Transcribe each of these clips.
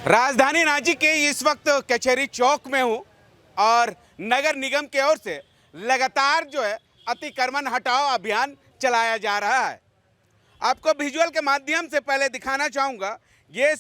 राजधानी रांची के इस वक्त कचहरी चौक में हूं और नगर निगम की ओर से लगातार जो है अतिक्रमण हटाओ अभियान चलाया जा रहा है। आपको विजुअल के माध्यम से पहले दिखाना चाहूँगा, ये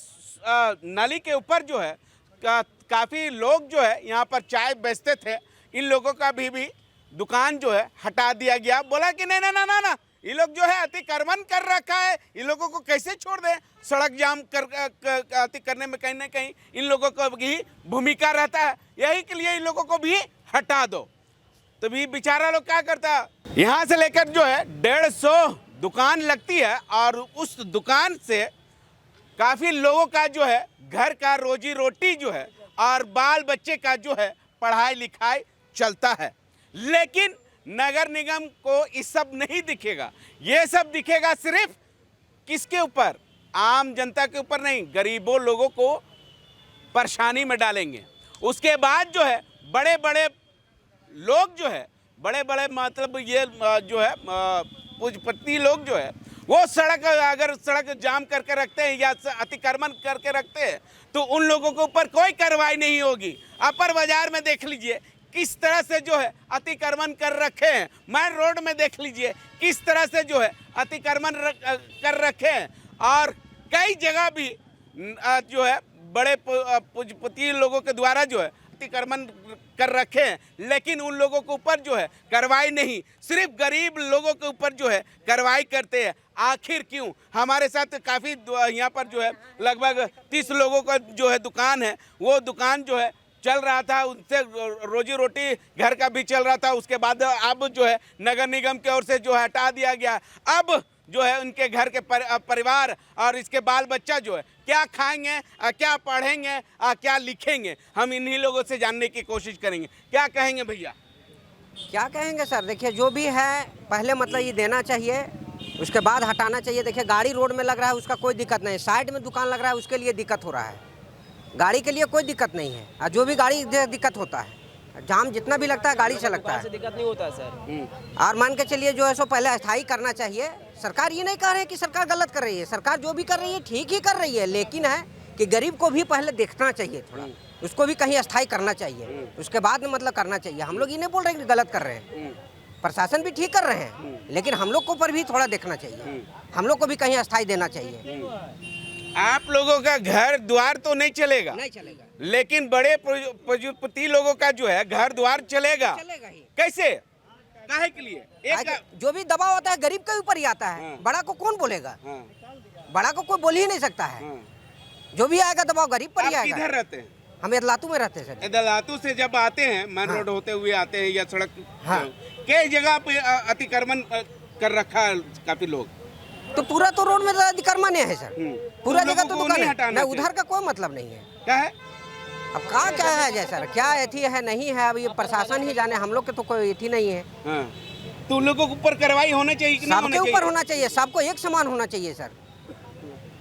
नाली के ऊपर जो है काफ़ी लोग जो है यहाँ पर चाय बेचते थे, इन लोगों का भी दुकान जो है हटा दिया गया। बोला कि नहीं ना ना ना ना, ये लोग जो है अतिक्रमण कर रखा है, इन लोगों को कैसे छोड़ दें। सड़क जाम अति करने में कहीं ना कहीं इन लोगों को भी भूमिका रहता है, यही के लिए इन लोगों को भी हटा दो। तो भी बेचारा लोग क्या करता है, यहाँ से लेकर जो है 150 दुकान लगती है और उस दुकान से काफ़ी लोगों का जो है घर का रोजी रोटी जो है और बाल बच्चे का जो है पढ़ाई लिखाई चलता है। लेकिन नगर निगम को इस सब नहीं दिखेगा, ये सब दिखेगा सिर्फ किसके ऊपर, आम जनता के ऊपर नहीं, गरीबों लोगों को परेशानी में डालेंगे। उसके बाद जो है बड़े बड़े लोग जो है, बड़े बड़े मतलब ये जो है पूंजीपति लोग जो है वो अगर सड़क जाम करके रखते हैं या अतिक्रमण करके रखते हैं तो उन लोगों के ऊपर कोई कार्रवाई नहीं होगी। अपर बाजार में देख लीजिए किस तरह से जो है अतिक्रमण कर रखे हैं, मेन रोड में देख लीजिए किस तरह से जो है अतिक्रमण कर रखे हैं और कई जगह भी जो है बड़े पूंजीपति लोगों के द्वारा जो है अतिक्रमण कर रखे हैं, लेकिन उन लोगों के ऊपर जो है कार्रवाई नहीं, सिर्फ गरीब लोगों के ऊपर जो है कार्रवाई करते हैं। आखिर क्यों? हमारे साथ काफ़ी यहाँ पर जो है लगभग 30 लोगों का जो है दुकान है, वो दुकान जो है चल रहा था, उनसे रोजी रोटी घर का भी चल रहा था। उसके बाद अब जो है नगर निगम की ओर से जो है हटा दिया गया। अब जो है उनके घर के परिवार और इसके बाल बच्चा जो है क्या खाएंगे, क्या पढ़ेंगे, क्या लिखेंगे, हम इन्हीं लोगों से जानने की कोशिश करेंगे। क्या कहेंगे भैया? क्या कहेंगे सर, देखिए जो भी है पहले मतलब ये देना चाहिए, उसके बाद हटाना चाहिए। देखिए गाड़ी रोड में लग रहा है उसका कोई दिक्कत नहीं, साइड में दुकान लग रहा है उसके लिए दिक्कत हो रहा है, गाड़ी के लिए कोई दिक्कत नहीं है। और जो भी गाड़ी दिक्कत होता है, जाम जितना भी लगता है गाड़ी से लगता है, दिक्कत नहीं होता है सर। और मान के चलिए जो है सो पहले अस्थायी करना चाहिए। सरकार ये नहीं कह रहे कि सरकार गलत कर रही है, सरकार जो भी कर रही है ठीक ही कर रही है, लेकिन है कि गरीब को भी पहले देखना चाहिए, थोड़ा उसको भी कहीं अस्थायी करना चाहिए, उसके बाद में मतलब करना चाहिए। हम लोग ये नहीं बोल रहे कि गलत कर रहे हैं, प्रशासन भी ठीक कर रहे हैं, लेकिन हम लोग को पर भी थोड़ा देखना चाहिए, हम लोग को भी कहीं अस्थायी देना चाहिए। आप लोगों का घर द्वार तो नहीं चलेगा, नहीं चलेगा, लेकिन बड़े पूंजीपति लोगों का जो है घर द्वार चलेगा। चलेगा ही। कैसे? काहे के लिए? जो भी दबाव होता है गरीब के ऊपर ही आता है, बड़ा को कौन बोलेगा? बड़ा को कोई बोल ही नहीं सकता है, जो भी आएगा दबाव गरीब पर ही आएगा। किधर रहते हैं? हम इदलातू में रहते हैं सर। इदलातू से जब आते हैं मेन रोड होते हुए आते हैं या सड़क, कई जगह पे अतिक्रमण कर रखा है काफी लोग, तो पूरा तो रोड में अतिक्रमण है सर, पूरा जगह तो दुकान है, नहीं उधर का कोई मतलब नहीं है। क्या है अब क्या है जय सर, क्या एथी है नहीं है, अब ये प्रशासन ही जाने, हम लोग के तो कोई एथी नहीं है। तो लोगों के ऊपर कार्रवाई होना चाहिए कि नहीं? सबके ऊपर होना चाहिए, सबको एक समान होना चाहिए सर,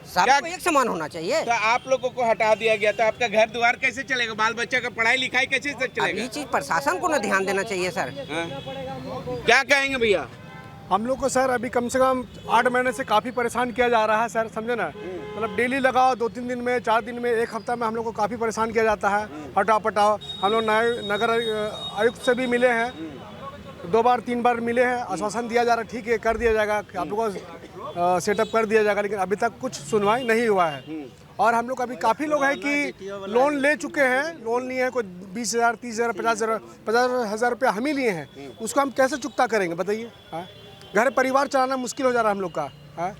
सबको एक समान होना चाहिए। तो आप लोगों को हटा दिया गया तो आपका घर द्वार कैसे चलेगा, बाल बच्चा का पढ़ाई लिखाई कैसे चलेगा? ये चीज प्रशासन को ना ध्यान देना चाहिए सर। क्या कहेंगे भैया? हम लोग को सर अभी कम से कम 8 महीने से काफ़ी परेशान किया जा रहा है सर, समझे ना। मतलब डेली लगाओ, 2-3 दिन में, 4 दिन में, 1 हफ्ता में हम लोग को काफ़ी परेशान किया जाता है। हटाओ पटाओ, हम लोग नगर आयुक्त से भी मिले हैं, 2 बार 3 बार मिले हैं, आश्वासन दिया जा रहा है ठीक है कर दिया जाएगा, आप लोगों को सेटअप कर दिया जाएगा, लेकिन अभी तक कुछ सुनवाई नहीं हुआ है। और हम लोग अभी काफ़ी लोग हैं कि लोन ले चुके हैं, लोन लिए हैं, कोई 20,000, 30,000, 50,000 रुपया हम ही लिए हैं, उसको हम कैसे चुकता करेंगे बताइए? घर परिवार चलाना मुश्किल हो जा रहा है हम लोग का।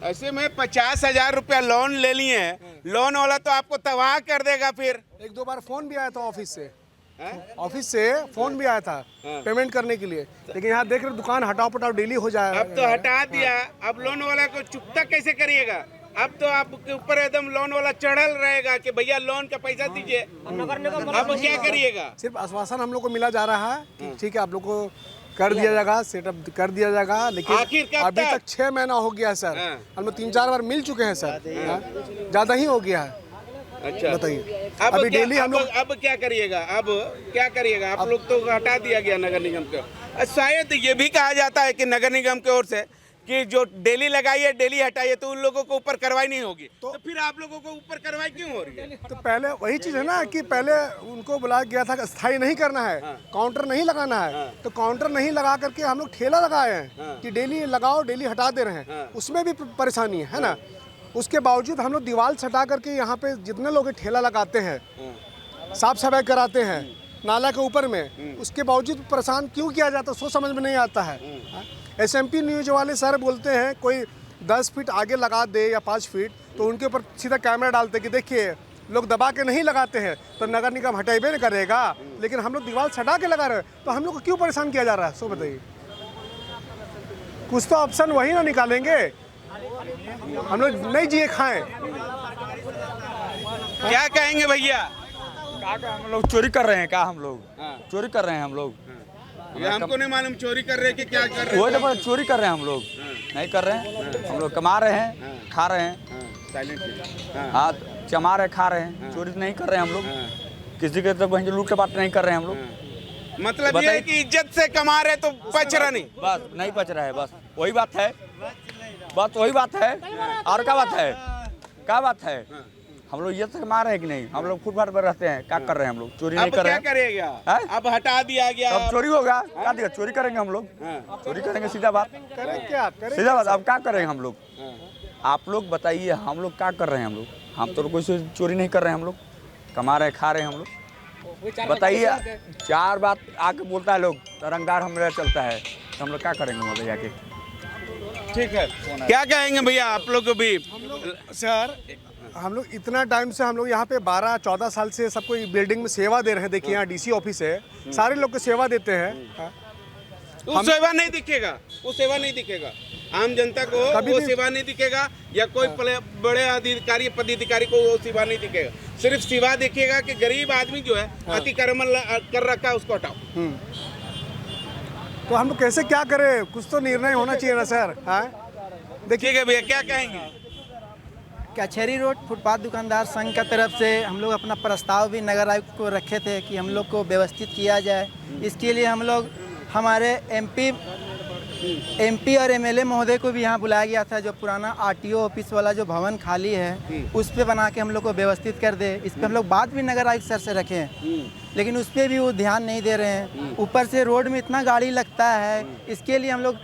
ऐसे में 50,000 रुपया लोन ले लिए हैं, लोन वाला तो आपको तबाह कर देगा। फिर 1-2 बार फोन भी आया था ऑफिस से फोन भी आया था पेमेंट करने के लिए, लेकिन यहाँ देख रहे दुकान हटाओ पटाओ डेली हो जाए। अब तो हटा दिया, अब लोन वाला को चुकता कैसे करिएगा? अब तो आपके ऊपर एकदम लोन वाला चढ़ल रहेगा कि भैया लोन का पैसा दीजिए, अब क्या करिएगा? सिर्फ आश्वासन हम लोग को मिला जा रहा है, ठीक है आप लोग को कर दिया जाएगा, सेटअप कर दिया जाएगा, लेकिन अभी तक 6 महीना हो गया सर, हम लोग 3-4 बार मिल चुके हैं सर, ज़्यादा ही हो गया है। अच्छा बताइए। अब अभी क्या डेली हम लोग अब क्या करिएगा, अब क्या करिएगा? आप लोग तो हटा दिया गया नगर निगम को। शायद ये भी कहा जाता है कि नगर निगम की ओर से कि जो डेली लगाइए डेली हटाइए, तो उन लोगों को ऊपर कार्रवाई नहीं होगी, तो फिर आप लोगों को ऊपर कार्रवाई क्यों हो रही है? तो पहले वही चीज़ है ना कि पहले उनको बुलाया गया था कि स्थायी नहीं करना है, काउंटर नहीं लगाना है, तो काउंटर नहीं लगा करके हम लोग ठेला लगाए हैं कि डेली लगाओ डेली हटा दे रहे हैं, उसमें भी परेशानी है ना। उसके बावजूद हम लोग दीवार हटा करके यहाँ पे जितने लोग ठेला लगाते हैं, साफ सफाई कराते हैं नाला के ऊपर में, उसके बावजूद परेशान क्यों किया जाता, सोच समझ में नहीं आता है। SMP न्यूज़ वाले सर बोलते हैं कोई 10 फीट आगे लगा दे या 5 फीट, तो उनके ऊपर सीधा कैमरा डालते कि देखिए लोग दबा के नहीं लगाते हैं तो नगर निगम हटेबे नहीं करेगा, लेकिन हम लोग दीवार हटा के लगा रहे हैं, तो हम लोग को क्यों परेशान किया जा रहा है? सो बताइए, कुछ तो ऑप्शन वही ना निकालेंगे, हम लोग नहीं जिए खाएं। क्या कहेंगे भैया? हम लोग चोरी कर रहे हैं क्या? हम लोग चोरी कर रहे हैं हम लोग, ये हमको नहीं मालूम चोरी कर रहे हैं कि क्या कर रहे वो तो चोरी कर रहे हैं हम लोग, नहीं कर रहे हैं हम लोग, कमा रहे हैं खा रहे हैं, हाँ कमा रहे खा रहे हैं, चोरी नहीं कर रहे हैं हम लोग, किसी के तो वहीं लूट पाट नहीं कर रहे हैं हम लोग। हैं। मतलब ये है कि इज्जत से कमा रहे तो बच रहा नहीं, बस नहीं बच रहा है, बस वही बात है, बस वही बात है, और क्या बात है, क्या बात है? हम लोग ये कमा रहे हैं कि नहीं? हम लोग फुटपाथ पर रहते हैं, क्या कर रहे हैं हम लोग? चोरी नहीं अब कर रहे क्या हैं। करेगा? हैं? अब हटा दिया गया, अब चोरी होगा, क्या दिया? चोरी करेंगे हम लोग, चोरी करेंगे, सीधा बात, करें क्या करें? सीधा बात। अब क्या करेंगे हम लोग? आप लोग बताइए, हम लोग क्या कर रहे हैं? हम तो कोई चोरी नहीं कर रहे हैं, हम लोग कमा रहे खा रहे हैं हम लोग। बताइए, 4 बात आके बोलता है लोग, तो रंगदार हमारा चलता है, तो हम लोग क्या करेंगे वहाँ जाके? ठीक है, क्या कहेंगे भैया आप लोग को भी? सर हम लोग इतना टाइम से हम लोग यहाँ पे 12-14 साल से सबको बिल्डिंग में सेवा दे रहे हैं। देखिए यहाँ DC ऑफिस है, सारे लोग को सेवा देते हैं। वो सेवा नहीं दिखेगा, वो सेवा नहीं दिखेगा आम जनता को, वो सेवा नहीं दिखेगा, या कोई बड़े अधिकारी पदाधिकारी को वो सेवा नहीं दिखेगा। सिर्फ सेवा दिखेगा कि गरीब आदमी जो है अतिक्रमण कर रखा है उसको हटाओ। तो हम लोग कैसे क्या करें? कुछ तो निर्णय होना चाहिए ना सर। हाँ देखिए भैया, क्या कहेंगे? कचहरी रोड फुटपाथ दुकानदार संघ का तरफ से हम लोग अपना प्रस्ताव भी नगर आयुक्त को रखे थे कि हम लोग को व्यवस्थित किया जाए। इसके लिए हम लोग हमारे MP और MLA महोदय को भी यहाँ बुलाया गया था। जो पुराना RTO ऑफिस वाला जो भवन खाली है, उस पे बना के हम लोग को व्यवस्थित कर दे। इस पर हम लोग बात भी नगर आयुक्त सर से रखे हैं, लेकिन उस पर भी वो ध्यान नहीं दे रहे हैं। ऊपर से रोड में इतना गाड़ी लगता है, इसके लिए हम लोग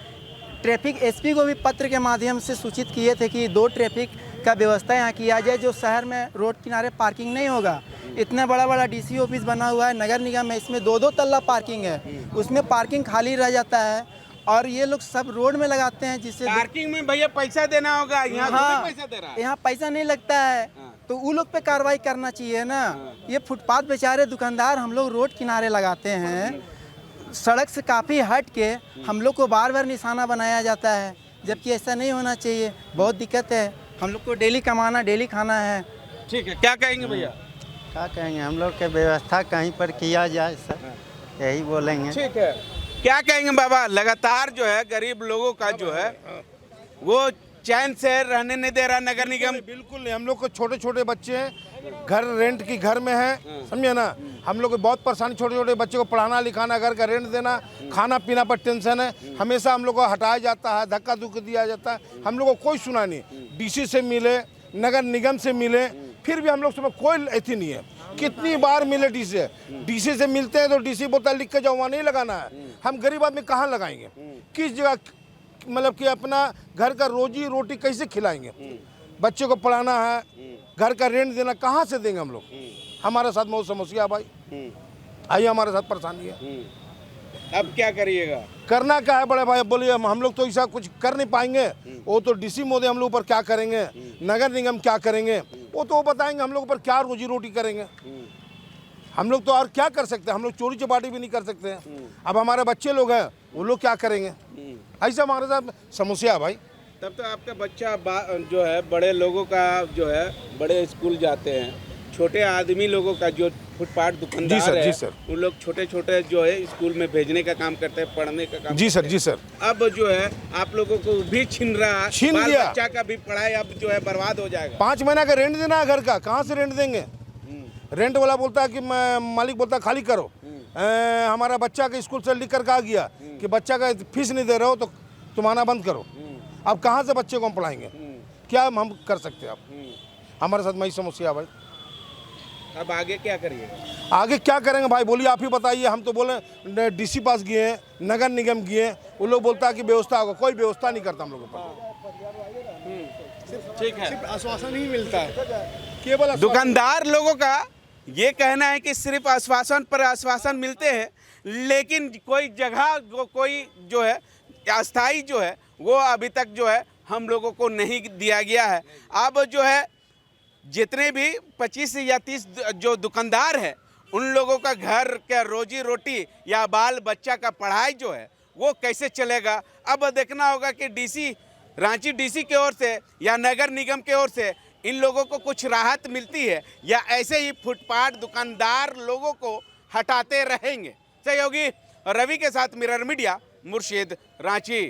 ट्रैफिक SP को भी पत्र के माध्यम से सूचित किए थे कि 2 ट्रैफिक का व्यवस्था यहाँ किया जाए, जो शहर में रोड किनारे पार्किंग नहीं होगा। इतना बड़ा बड़ा DC ऑफिस बना हुआ है नगर निगम में, इसमें 2-2 तल्ला पार्किंग है, उसमें पार्किंग खाली रह जाता है और ये लोग सब रोड में लगाते हैं, जिससे पार्किंग में भैया पैसा देना होगा, यहाँ हाँ, पैसा दे रहा है। यहाँ पैसा नहीं लगता है, तो वो लोग पे कार्रवाई करना चाहिए ना। ये फुटपाथ बेचारे दुकानदार हम लोग रोड किनारे लगाते हैं, सड़क से काफ़ी हट के हम लोग को बार बार निशाना बनाया जाता है, जबकि ऐसा नहीं होना चाहिए। बहुत दिक्कत है, हम लोग को डेली कमाना डेली खाना है। ठीक है, क्या कहेंगे भैया? क्या कहेंगे, हम लोग के व्यवस्था कहीं पर किया जाए सर, यही बोलेंगे। ठीक है, क्या कहेंगे बाबा? लगातार जो है गरीब लोगों का जो है वो चैन से रहने नहीं दे रहा नगर निगम। बिल्कुल नहीं, हम लोग को छोटे छोटे बच्चे हैं, घर रेंट की घर में है, समझे ना। हम लोग को बहुत परेशानी, छोटे छोटे बच्चे को पढ़ाना लिखाना, घर का रेंट देना, खाना पीना पर टेंशन है। हमेशा हम लोग को हटाया जाता है, धक्का धुक्की दिया जाता है, हम लोग को कोई सुना नहीं। DC से मिले, नगर निगम से मिले, फिर भी हम लोग समय कोई ऐसी नहीं है। कितनी बार मिले DC से मिलते हैं तो DC बोतल लिख के जाओ, वहाँ नहीं लगाना है। हम गरीब आदमी कहाँ लगाएंगे, किस जगह, मतलब कि अपना घर का रोजी रोटी कैसे खिलाएंगे? बच्चे को पढ़ाना है, घर का रेंट देना, कहाँ से देंगे हम लोग? हमारे साथ बहुत समस्या है भाई, आइए हमारे साथ परेशानी है। अब क्या करिएगा? करना क्या है बड़े भाई, बोलिए। हम लोग तो ऐसा कुछ कर नहीं पाएंगे, वो तो DC महोदय हम लोग पर क्या करेंगे, नगर निगम क्या करेंगे, वो तो बताएंगे हम लोग पर क्या रोजी रोटी करेंगे। हम लोग तो और क्या कर सकते हैं? हम लोग चोरी चपाटी भी नहीं कर सकते हैं। अब हमारे बच्चे लोग हैं, वो लोग क्या करेंगे? ऐसा हमारे साथ समस्या है भाई। तब तो आपका बच्चा जो है बड़े लोगों का जो है बड़े स्कूल जाते हैं, छोटे आदमी लोगों का जो फुटपाथ दुकानदार जी सर, है, जी सर। उन लोग छोटे छोटे जो है स्कूल में भेजने का काम करते हैं, पढ़ने का काम जी सर, जी सर। अब जो है आप लोगों को भी छीन रहा है, छीन बाल लिया। बच्चा का भी पढ़ाई अब जो है बर्बाद हो जाएगा। 5 महीना का रेंट देना है घर का, कहाँ से रेंट देंगे? रेंट वाला बोलता है कि मालिक बोलता है खाली करो। हमारा बच्चा के स्कूल से लिख कर कहा गया कि बच्चा का फीस नहीं दे रहे हो तो तुम आना बंद करो। अब कहाँ से बच्चे को हम पढ़ाएंगे? क्या हम कर सकते हैं? आप हमारे साथ वही समस्या भाई। अब आगे क्या करिए? आगे क्या करेंगे भाई, बोलिए आप ही बताइए। हम तो बोले डीसी पास गए हैं, नगर निगम गए हैं, वो लोग बोलता है कि व्यवस्था होगा, कोई व्यवस्था नहीं करता हम लोगों पर। ठीक है, सिर्फ आश्वासन ही मिलता है। केवल आश्वासन। दुकानदार लोगों का ये कहना है कि सिर्फ आश्वासन पर आश्वासन मिलते हैं, लेकिन कोई जगह कोई जो है अस्थाई जो है वो अभी तक जो है हम लोगों को नहीं दिया गया है। अब जो है जितने भी 25 या 30 जो दुकानदार है उन लोगों का घर का रोजी रोटी या बाल बच्चा का पढ़ाई जो है वो कैसे चलेगा। अब देखना होगा कि डीसी रांची डीसी की ओर से या नगर निगम की ओर से इन लोगों को कुछ राहत मिलती है या ऐसे ही फुटपाथ दुकानदार लोगों को हटाते रहेंगे। सहयोगी रवि के साथ मिरर मीडिया, मुर्शिद, रांची।